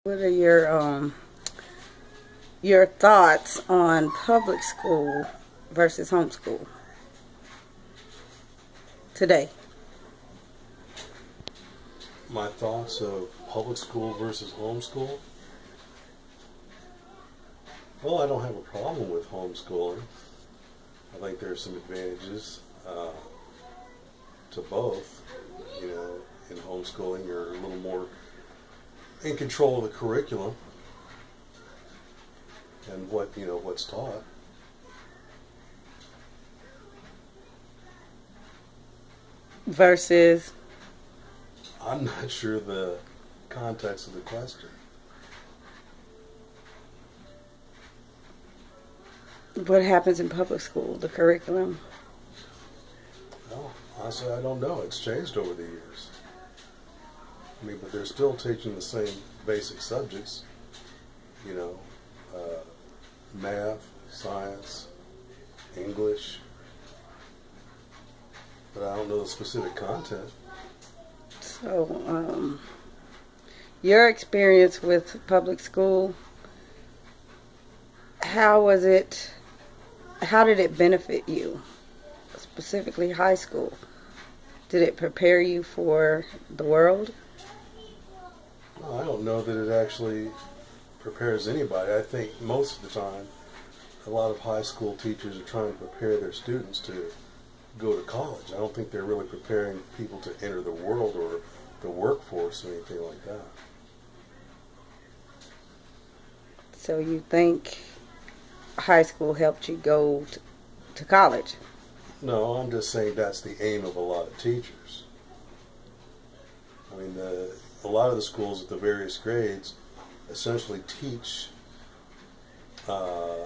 What are your thoughts on public school versus homeschool today? My thoughts of public school versus homeschool? Well, I don't have a problem with homeschooling. I think there's some advantages to both. You know, in homeschooling, you're a little more in control of the curriculum and what's taught. Versus? I'm not sure the context of the question. What happens in public school, the curriculum? Well, honestly, I don't know. It's changed over the years. I mean, but they're still teaching the same basic subjects, you know, math, science, English, but I don't know the specific content. So, your experience with public school, how did it benefit you, specifically high school? Did it prepare you for the world? Well, I don't know that it actually prepares anybody. I think most of the time, a lot of high school teachers are trying to prepare their students to go to college. I don't think they're really preparing people to enter the world or the workforce or anything like that. So you think high school helped you go to college? No, I'm just saying that's the aim of a lot of teachers. I mean, a lot of the schools at the various grades essentially teach to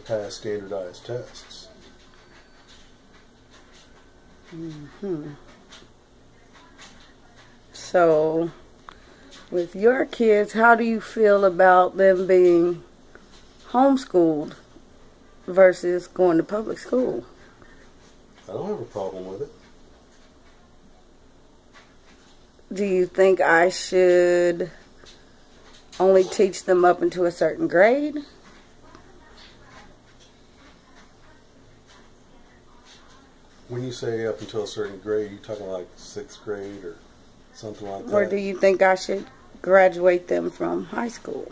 pass standardized tests. Mm-hmm. So, with your kids, how do you feel about them being homeschooled versus going to public school? I don't have a problem with it. Do you think I should only teach them up into a certain grade? When you say up until a certain grade, you talking like 6th grade or something like that? Or do you think I should graduate them from high school?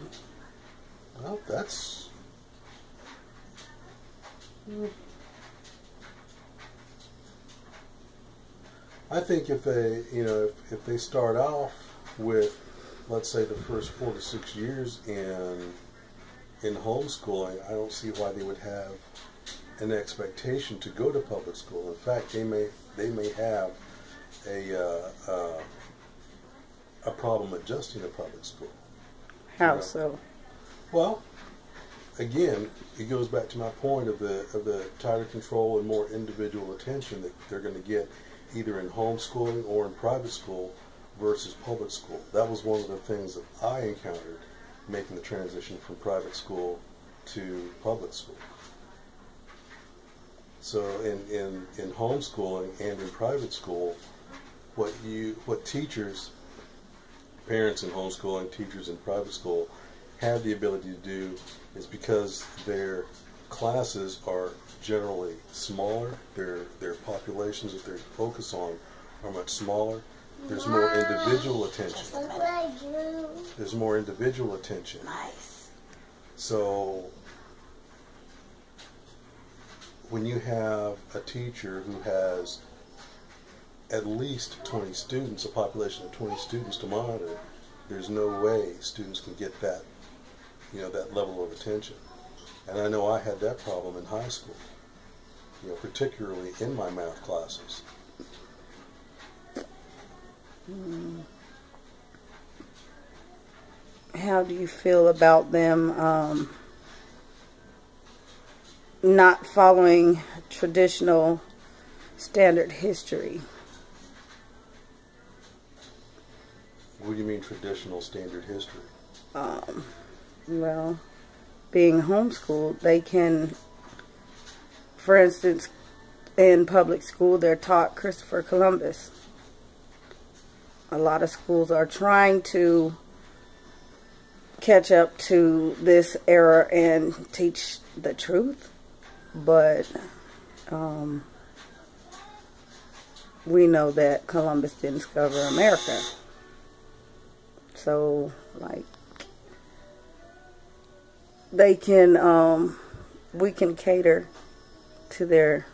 Well, that's... I think if they, if they start off with, let's say, the first 4 to 6 years in homeschooling, I don't see why they would have an expectation to go to public school. In fact, they may have a problem adjusting to public school. How so? Well, again, it goes back to my point of the tighter control and more individual attention that they're going to get either in homeschooling or in private school versus public school. That was one of the things that I encountered making the transition from private school to public school. So in homeschooling and in private school, what teachers, parents in homeschooling, teachers in private school have the ability to do is, because their classes are generally smaller, their populations that they focus on are much smaller. There's more individual attention. There's more individual attention. Nice. So when you have a teacher who has at least 20 students, a population of 20 students to monitor, there's no way students can get that, that level of attention. And I know I had that problem in high school, particularly in my math classes. How do you feel about them not following traditional standard history? What do you mean traditional standard history? Well, being homeschooled, they can, for instance, in public school, they're taught Christopher Columbus. A lot of schools are trying to catch up to this era and teach the truth, but we know that Columbus didn't discover America. So, like, they can, we can cater to their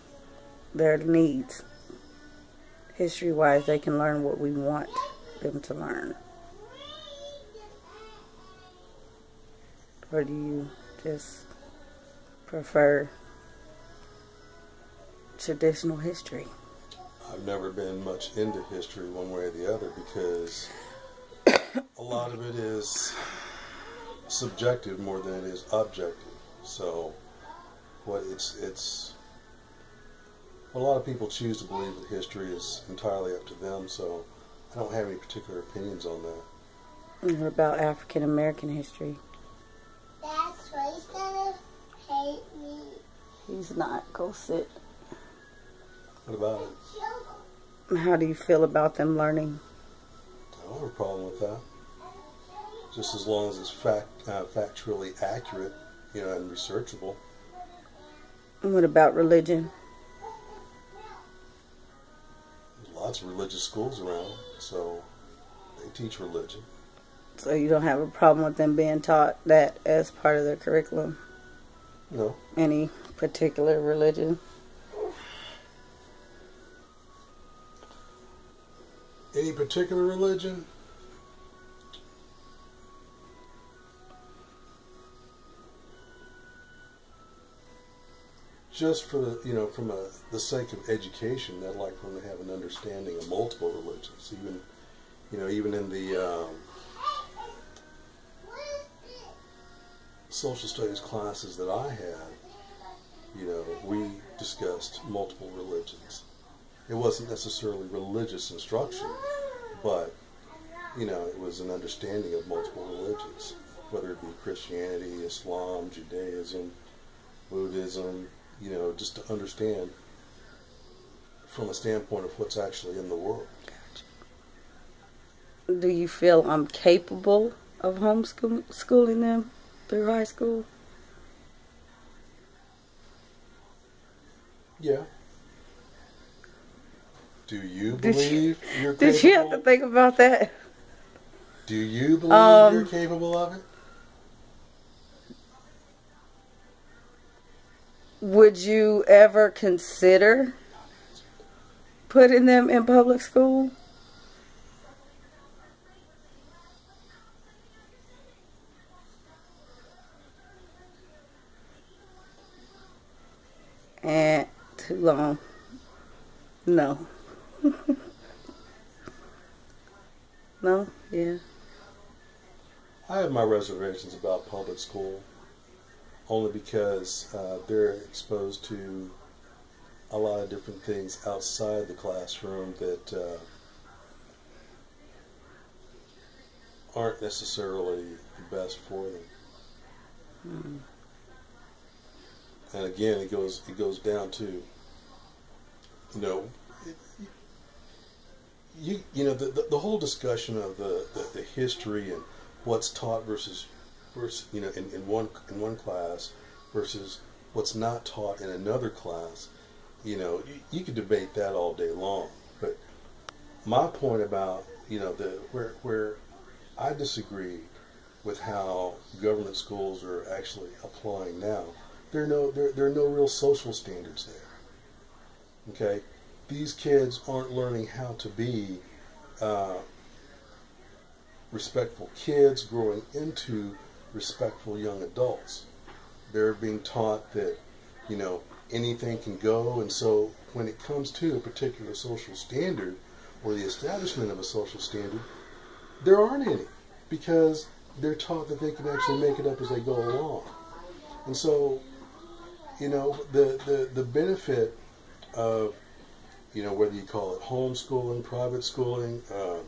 needs. History-wise, they can learn what we want them to learn. Or do you just prefer traditional history? I've never been much into history one way or the other because a lot of it is subjective more than it is objective. So, it's a lot of people choose to believe that history is entirely up to them. So, I don't have any particular opinions on that. What about African American history? That's why he's gonna hate me. He's not. Go sit. What about it? How do you feel about them learning? I don't have a problem with that. Just as long as it's factually accurate, and researchable. What about religion? There's lots of religious schools around, so they teach religion. So you don't have a problem with them being taught that as part of their curriculum? No. Any particular religion? Any particular religion? Just for the, from the sake of education, I'd like for them to have an understanding of multiple religions. Even in the social studies classes that I had, we discussed multiple religions. It wasn't necessarily religious instruction, but, it was an understanding of multiple religions, whether it be Christianity, Islam, Judaism, Buddhism, just to understand from a standpoint of what's actually in the world. Do you feel I'm capable of homeschooling them through high school? Yeah. Do you believe you're capable? Did you have to think about that? Do you believe you're capable of it? Would you ever consider putting them in public school? And too long. No. No? Yeah. I have my reservations about public school, only because they're exposed to a lot of different things outside the classroom that aren't necessarily the best for them. And again, it goes down to, the whole discussion of the history and what's taught versus in one class versus what's not taught in another class. You could debate that all day long. But my point about where I disagree with how government schools are actually applying now, there are no real social standards there. Okay, these kids aren't learning how to be respectful kids growing into respectful young adults. They're being taught that anything can go, and so when it comes to a particular social standard or the establishment of a social standard, there aren't any, because they're taught that they can actually make it up as they go along. And so the benefit of whether you call it homeschooling, private schooling, for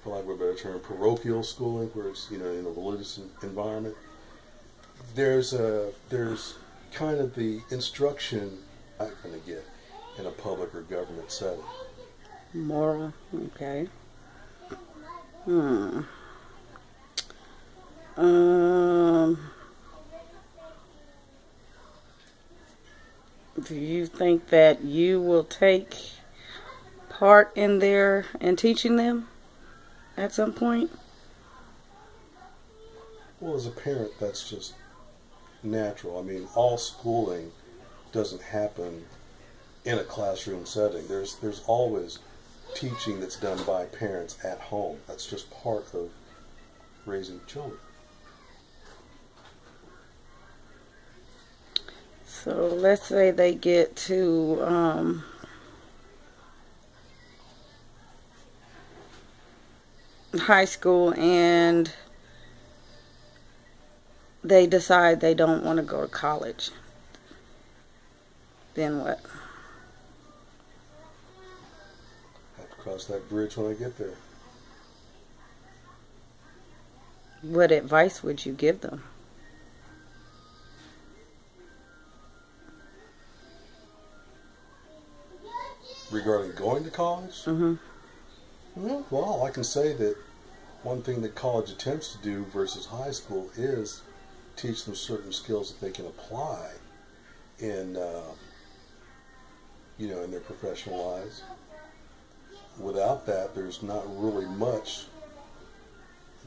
lack of a better term, parochial schooling, where it's in a religious environment, there's kind of the instruction I'm going to get in a public or government setting. Moral, okay. Do you think that you will take part in teaching them at some point? Well, as a parent, that's just natural. I mean, all schooling doesn't happen in a classroom setting. There's always teaching that's done by parents at home. That's just part of raising children. So let's say they get to high school and they decide they don't want to go to college. Then what? Have to cross that bridge when I get there. What advice would you give them? Regarding going to college? Mm-hmm. Well, all I can say that one thing that college attempts to do versus high school is teach them certain skills that they can apply in, in their professional lives. Without that, there's not really much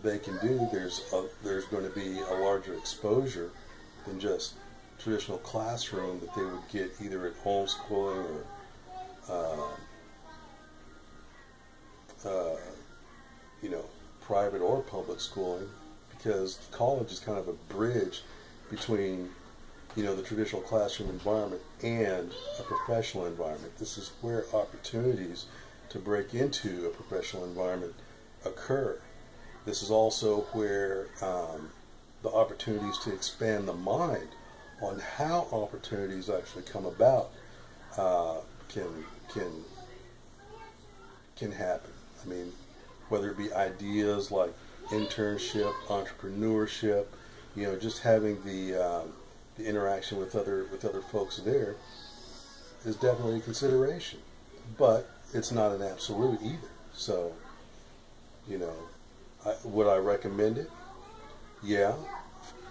they can do. There's going to be a larger exposure than just traditional classroom that they would get either at homeschooling or private or public schooling, because college is kind of a bridge between, the traditional classroom environment and a professional environment. This is where opportunities to break into a professional environment occur. This is also where the opportunities to expand the mind on how opportunities actually come about can happen. I mean, whether it be ideas like internship, entrepreneurship, just having the interaction with other folks there is definitely a consideration. But it's not an absolute either. So, would I recommend it? Yeah,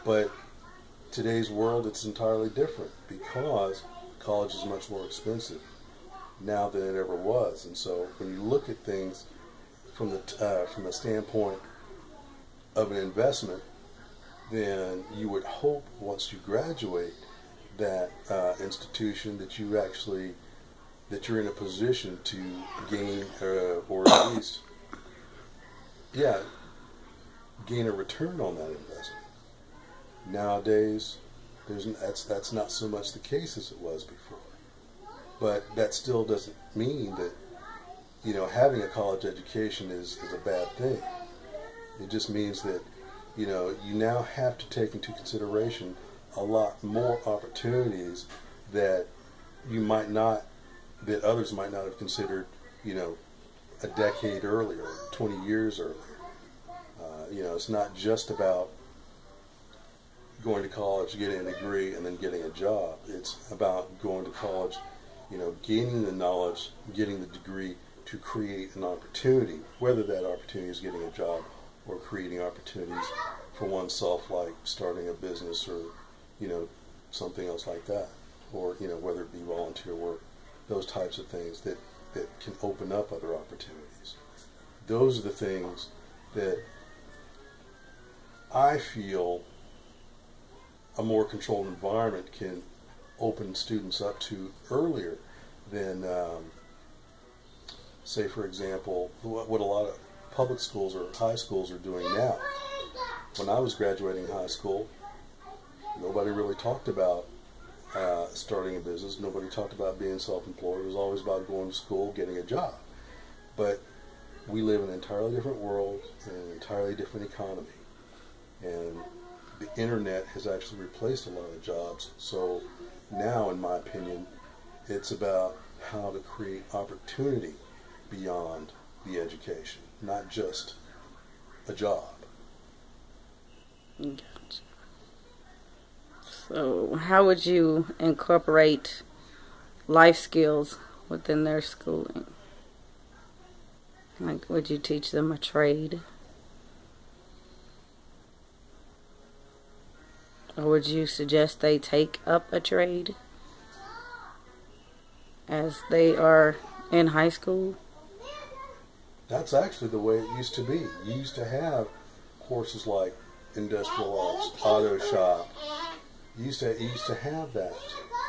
but today's world, it's entirely different because college is much more expensive now than it ever was. And so when you look at things from the standpoint of an investment, then you would hope once you graduate that institution that you're in a position to gain or at least gain a return on that investment. Nowadays, that's not so much the case as it was before. But that still doesn't mean that having a college education is a bad thing. It just means that you now have to take into consideration a lot more opportunities that others might not have considered a decade earlier, 20 years earlier. It's not just about going to college, getting a degree, and then getting a job. It's about going to college, gaining the knowledge, getting the degree to create an opportunity, whether that opportunity is getting a job or creating opportunities for oneself, like starting a business or, something else like that, or, whether it be volunteer work, those types of things that can open up other opportunities. Those are the things that I feel a more controlled environment can open students up to earlier than, say, for example, what a lot of public schools or high schools are doing now. When I was graduating high school, nobody really talked about starting a business. Nobody talked about being self-employed. It was always about going to school, getting a job. But we live in an entirely different world, in an entirely different economy. And the internet has actually replaced a lot of jobs. So now, in my opinion, it's about how to create opportunity beyond the education, not just a job. Gotcha. So how would you incorporate life skills within their schooling? Like, would you teach them a trade? Or would you suggest they take up a trade? as they are in high school? That's actually the way it used to be. You used to have courses like industrial arts, auto shop. You used to have that.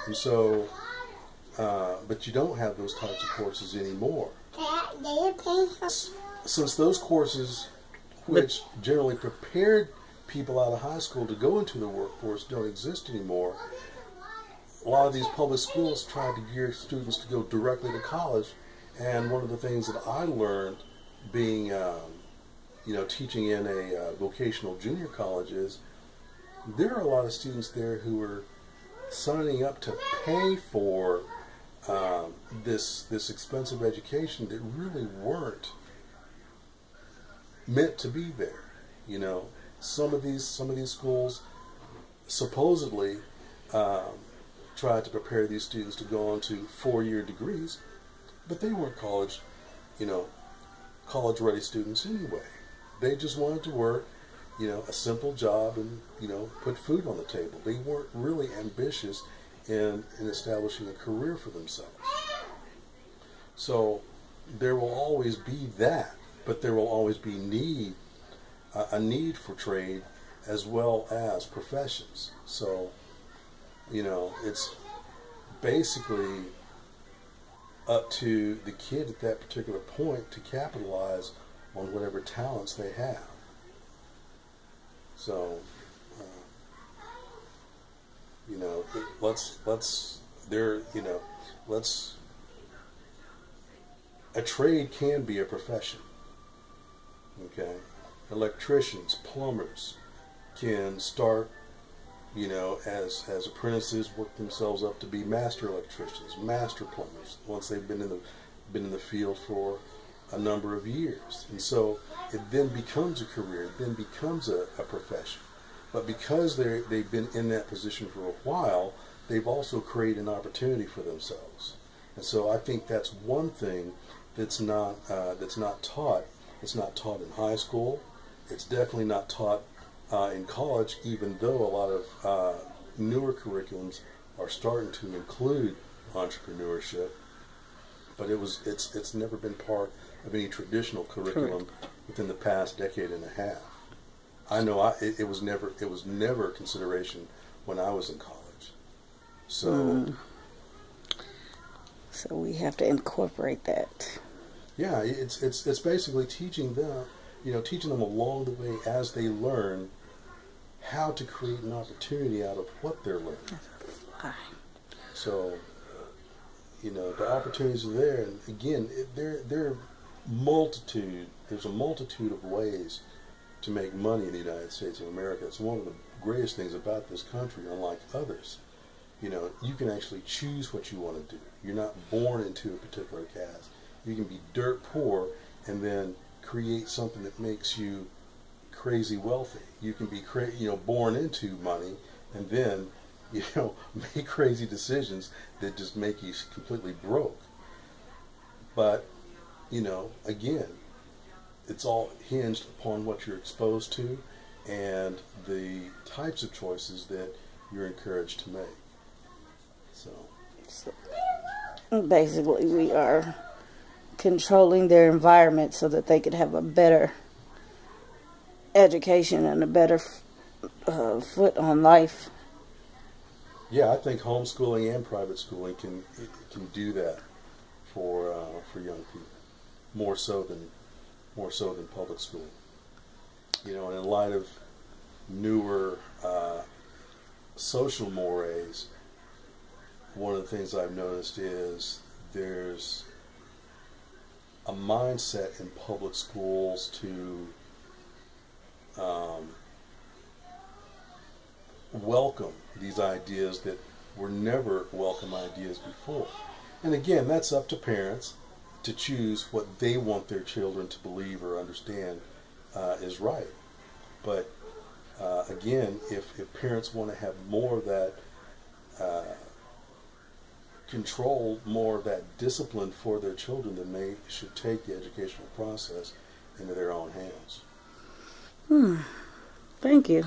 And so, but you don't have those types of courses anymore. Since those courses, which generally prepared people out of high school to go into the workforce, don't exist anymore, a lot of these public schools tried to gear students to go directly to college. And one of the things that I learned being, teaching in a vocational junior college is there are a lot of students there who are signing up to pay for this expensive education that really weren't meant to be there. You know, some of these schools supposedly tried to prepare these students to go on to 4-year degrees, but they weren't college-ready students anyway. They just wanted to work, a simple job and, put food on the table. They weren't really ambitious in establishing a career for themselves. So there will always be that, but there will always be a need for trade as well as professions. So, it's basically up to the kid at that particular point to capitalize on whatever talents they have. So, a trade can be a profession. Okay, electricians, plumbers can start, as apprentices, work themselves up to be master electricians, master plumbers, once they've been in the field for a number of years. And so it then becomes a career, it then becomes a profession. But because they've been in that position for a while, they've also created an opportunity for themselves. And so I think that's one thing that's not taught. It's not taught in high school. It's definitely not taught in college, even though a lot of newer curriculums are starting to include entrepreneurship. But it's never been part of any traditional curriculum within the past decade and a half. I know it was never a consideration when I was in college. So so we have to incorporate that. Yeah, it's basically teaching them along the way as they learn how to create an opportunity out of what they're learning. So, the opportunities are there, and again, there are there's a multitude of ways to make money in the United States of America. It's one of the greatest things about this country, unlike others. You can actually choose what you want to do. You're not born into a particular caste. You can be dirt poor and then create something that makes you crazy wealthy. You can be born into money and then make crazy decisions that just make you completely broke. But again, it's all hinged upon what you're exposed to and the types of choices that you're encouraged to make. So basically, we are controlling their environment so that they could have a better education and a better foot on life. Yeah, I think homeschooling and private schooling can do that for young people more so than public school. And in light of newer social mores, one of the things I've noticed is there's a mindset in public schools to welcome these ideas that were never welcome ideas before. And again, that's up to parents to choose what they want their children to believe or understand is right. But again, if parents want to have more of that control, more of that discipline for their children, then they should take the educational process into their own hands. Thank you.